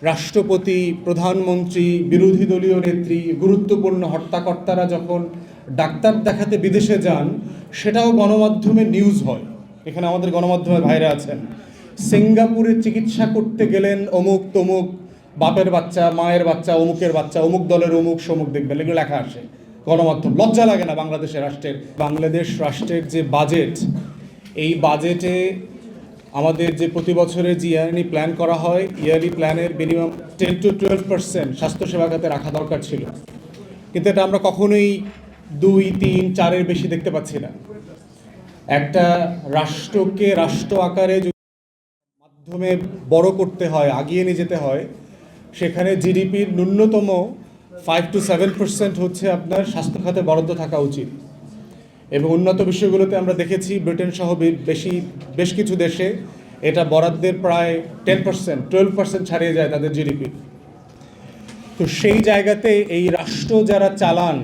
রাষ্ট্রপতি, প্রধানমন্ত্রী, বিরোধী দলীয় নেত্রী, গুরুত্বপূর্ণ হর্তাকর্তারা যখন ডাক্তার দেখাতে বিদেশে যান, সেটাও গণমাধ্যমে নিউজ হয়। এখানে আমাদের গণমাধ্যমের ভাইরা আছেন। সিঙ্গাপুরে চিকিৎসা করতে গেলেন অমুক তমুক, বাপের বাচ্চা, মায়ের বাচ্চা, অমুকের বাচ্চা, অমুক দলের অমুক সমুক, দেখবেন এগুলো লেখা আসে গণমাধ্যম। লজ্জা লাগে না বাংলাদেশ রাষ্ট্রের যে বাজেট, এই বাজেটে আমাদের যে প্রতি বছরের যে ইয়ারলি প্ল্যান করা হয়, ইয়ারলি প্ল্যানের মিনিমাম 10-12% স্বাস্থ্যসেবা খাতে রাখা দরকার ছিল, কিন্তু এটা আমরা কখনোই 2-3-4-এর বেশি দেখতে পাচ্ছি না। একটা রাষ্ট্রকে রাষ্ট্র আকারে মাধ্যমে বড় করতে হয়, আগিয়ে নিয়ে যেতে হয়, সেখানে জিডিপির ন্যূনতম 5-7% হচ্ছে আপনার স্বাস্থ্য খাতে বরাদ্দ থাকা উচিত। এবং উন্নত বিষয়গুলোতে আমরা দেখেছি ব্রিটেন সহ বেশ কিছু দেশে এটা বরাদ্দের প্রায় 10-12% ছাড়িয়ে যায় তাদের জিডিপি। তো সেই জায়গাতে এই রাষ্ট্র যারা চালান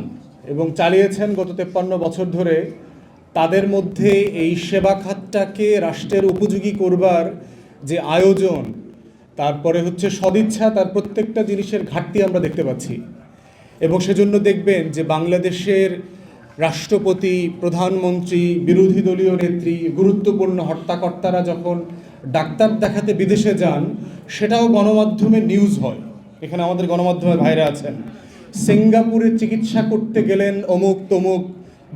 এবং চালিয়েছেন গত 53 বছর ধরে, তাদের মধ্যে এই সেবা খাতটাকে রাষ্ট্রের উপযোগী করবার যে আয়োজন, তারপরে হচ্ছে সদিচ্ছা, তার প্রত্যেকটা জিনিসের ঘাটতি আমরা দেখতে পাচ্ছি। এবং সেজন্য দেখবেন যে বাংলাদেশের রাষ্ট্রপতি, প্রধানমন্ত্রী, বিরোধী দলীয় নেত্রী, গুরুত্বপূর্ণ হর্তাকর্তারা যখন ডাক্তার দেখাতে বিদেশে যান, সেটাও গণমাধ্যমে নিউজ হয়। এখানে আমাদের গণমাধ্যমের ভাইরা আছেন। সিঙ্গাপুরে চিকিৎসা করতে গেলেন অমুক তমুক,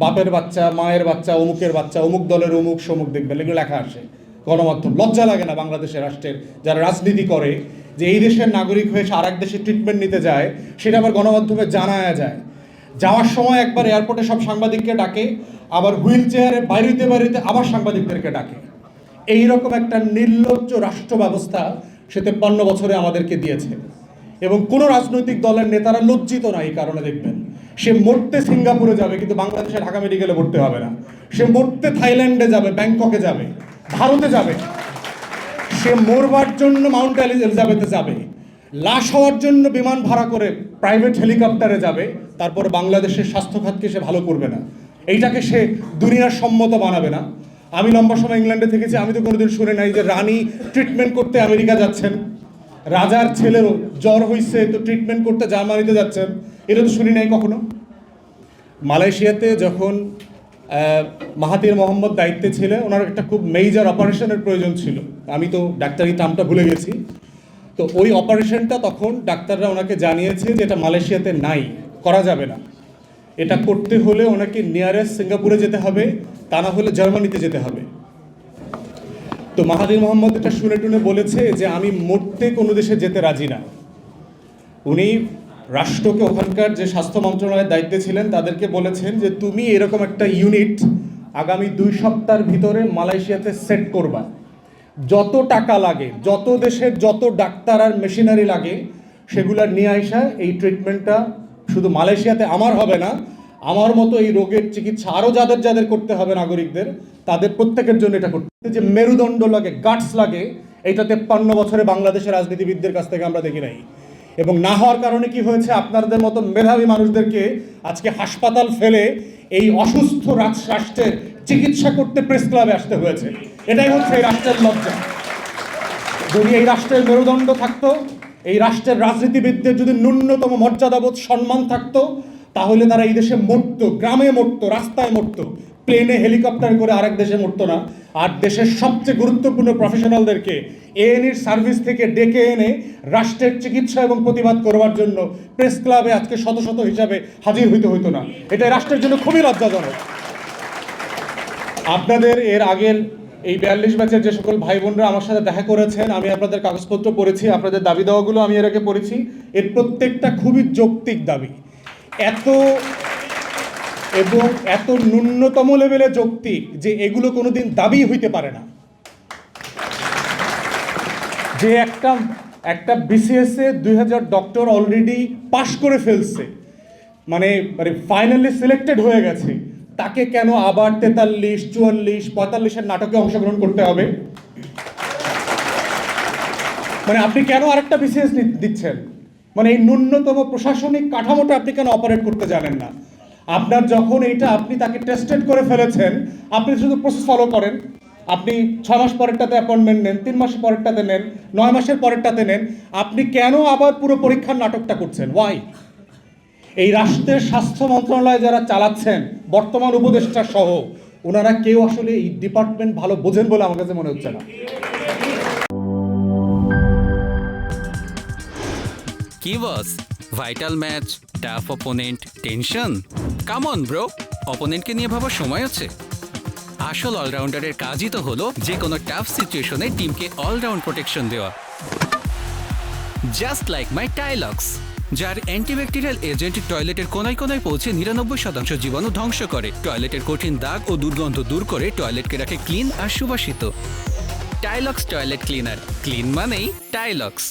বাপের বাচ্চা, মায়ের বাচ্চা, অমুকের বাচ্চা, অমুক দলের অমুক সমুক, দেখবেন এগুলো লেখা আসে গণমাধ্যম। লজ্জা লাগে না বাংলাদেশের রাষ্ট্রের যারা রাজনীতি করে, যে এই দেশের নাগরিক হয়ে আর এক দেশে ট্রিটমেন্ট নিতে যায়, সেটা আবার গণমাধ্যমে জানায়া যায়। যাওয়ার সময় একবার এয়ারপোর্টে সব সাংবাদিককে ডাকে, আবার হুইল চেয়ারে বাইরেতে আবার সাংবাদিকদেরকে ডাকে। এইরকম একটা নির্লজ্জ রাষ্ট্র ব্যবস্থা সে 53 বছরে আমাদেরকে দিয়েছে। এবং কোনো রাজনৈতিক দলের নেতারা লজ্জিত না এই কারণে। দেখবেন সে মরতে সিঙ্গাপুরে যাবে, কিন্তু বাংলাদেশে ঢাকা মেডিকেলে ভর্তি হবে না। সে মরতে থাইল্যান্ডে যাবে, ব্যাংককে যাবে, ভারতে যাবে। সে মরবার জন্য মাউন্ট এলিজাবেথে যাবে, লাশ হওয়ার জন্য বিমান ভাড়া করে প্রাইভেট হেলিকপ্টারে যাবে, তারপর বাংলাদেশের স্বাস্থ্য খাতকে সে ভালো করবে না। এইটাকে সে দুনিয়ার সম্মত বানাবে না। আমি লম্বা সময় ইংল্যান্ডে থেকেছি, আমি তো কোনোদিন শুনে নাই যে রানী ট্রিটমেন্ট করতে আমেরিকা যাচ্ছেন, রাজার ছেলেরও জ্বর হয়েছে তো ট্রিটমেন্ট করতে জার্মানিতে যাচ্ছেন, এটা তো শুনি নাই কখনো। মালয়েশিয়াতে যখন মাহাতির মোহাম্মদ দায়িত্বে ছিলেন, ওনার একটা খুব মেজর অপারেশনের প্রয়োজন ছিল, আমি তো ডাক্তারি টার্মটা ভুলে গেছি। তো ওই অপারেশনটা তখন ডাক্তাররা ওনাকে জানিয়েছে যে এটা মালয়েশিয়াতে নাই, করা যাবে না। এটা করতে হলে ওনাকে নিয়ারেস্ট সিঙ্গাপুরে যেতে হবে, তা না হলে জার্মানিতে যেতে হবে। তো মাহাতির মোহাম্মদ এটা শুনে টুনে বলেছে যে আমি মরতে কোনো দেশে যেতে রাজি না। উনি রাষ্ট্রকে, ওখানকার যে স্বাস্থ্য মন্ত্রণালয়ের দায়িত্বে ছিলেন, তাদেরকে বলেছেন যে তুমি এরকম একটা ইউনিট আগামী 2 সপ্তাহের ভিতরে মালয়েশিয়াতে সেট করবা। যত টাকা লাগে, যত দেশের যত ডাক্তার আর মেশিনারি লাগে, সেগুলা নিয়ে আসা এই ট্রিটমেন্টটা শুধু মালয়েশিয়াতে আমার হবে না, আমার মতো এই রোগের চিকিৎসা আরও যাদের করতে হবে নাগরিকদের, তাদের প্রত্যেকের জন্য এটা করতে। যে মেরুদণ্ড লাগে, গাটস লাগে, এইটা 53 বছরে বাংলাদেশের রাজনীতিবিদদের কাছ থেকে আমরা দেখি নাই। এবং না হওয়ার কারণে কি হয়েছে, আপনাদের মতো মেধাবী মানুষদেরকে আজকে হাসপাতাল ফেলে এই অসুস্থ রাষ্ট্রের চিকিৎসা করতে প্রেস ক্লাবে আসতে হয়েছে। এটাই হচ্ছে এই রাষ্ট্রের লজ্জা। যদি এই রাষ্ট্রের মেরুদণ্ড থাকতো, এই রাষ্ট্রের রাজনীতিবিদদের যদি ন্যূনতম মর্যাদাবোধ, সম্মান থাকতো, তাহলে তারা এই দেশে মরতো, গ্রামে মরতো, রাস্তায় মরতো, প্লেনে হেলিকপ্টার করে আরেক দেশে মরতো না। আর দেশের সবচেয়ে গুরুত্বপূর্ণ প্রফেশনালদেরকে এএনইর সার্ভিস থেকে ডেকে এনে রাষ্ট্রের চিকিৎসা এবং প্রতিবাদ করবার জন্য প্রেস ক্লাবে আজকে শত শত হিসাবে হাজির হইতে হইতো না। এটা রাষ্ট্রের জন্য খুবই লজ্জাজনক। আপনাদের এর আগের এই 42 ব্যাচের যে সকল ভাই বোনরা আমার সাথে দেখা করেছেন, আমি আপনাদের কাগজপত্র পড়েছি, আপনাদের দাবি দেওয়াগুলো আমি এর আগে পড়েছি। এর প্রত্যেকটা খুবই যৌক্তিক দাবি, এত ন্যূনতম লেভেলে যৌক্তিক যে এগুলো কোনোদিন দাবি হইতে পারে না। যে একটা বিসিএস এ 2000 ডক্টর অলরেডি পাশ করে ফেলছে, মানে ফাইনালি সিলেক্টেড হয়ে গেছে, তাকে কেন আবার 43, 44, 45-এর নাটকে অংশগ্রহণ করতে হবে? মানে আপনি কেন আরেকটা বিসিএস দিচ্ছেন? মানে এই ন্যূনতম প্রশাসনিক কাঠামোটা আপনি কেন অপারেট করতে জানেন না? আপনার যখন এইটা আপনি তাকে টেস্টেড করে ফেলেছেন, আপনি শুধু প্রসেস ফলো করেন। আপনি 6 মাস পরেরটাতে অ্যাপয়েন্টমেন্ট নেন, 3 মাস পরেরটাতে নেন, 9 মাসের পরেরটাতে নেন, আপনি কেন আবার পুরো পরীক্ষার নাটকটা করছেন? ওয়াই? এই রাষ্ট্রের স্বাস্থ্য মন্ত্রণালয় যারা চালাচ্ছেন বর্তমান উপদেষ্টা সহ, ওনারা কেউ আসলে এই ডিপার্টমেন্ট ভালো বোঝেন বলে আমার কাছে মনে হচ্ছে না। কি boss, vital match, tough opponent, tension? Come on bro, অপোনেন্টকে নিয়ে ভাবার সময় আছে। আসল অলরাউন্ডারের কাজই তো হলো যে কোনো টাফ সিচুয়েশনে টিমকে অলরাউন্ড প্রোটেকশন দেওয়া। জাস্ট লাইক মাই টাইলক্স, যার অ্যান্টিব্যাকটেরিয়াল এজেন্ট টয়লেটের কোনায় কোনায় পৌঁছে 99% জীবাণু ধ্বংস করে, টয়লেটের কঠিন দাগ ও দুর্গন্ধ দূর করে টয়লেটকে রাখে ক্লিন আর সুবাসিত। টাইলক্স টয়লেট ক্লিনার, ক্লিন মানেই টাইলক্স।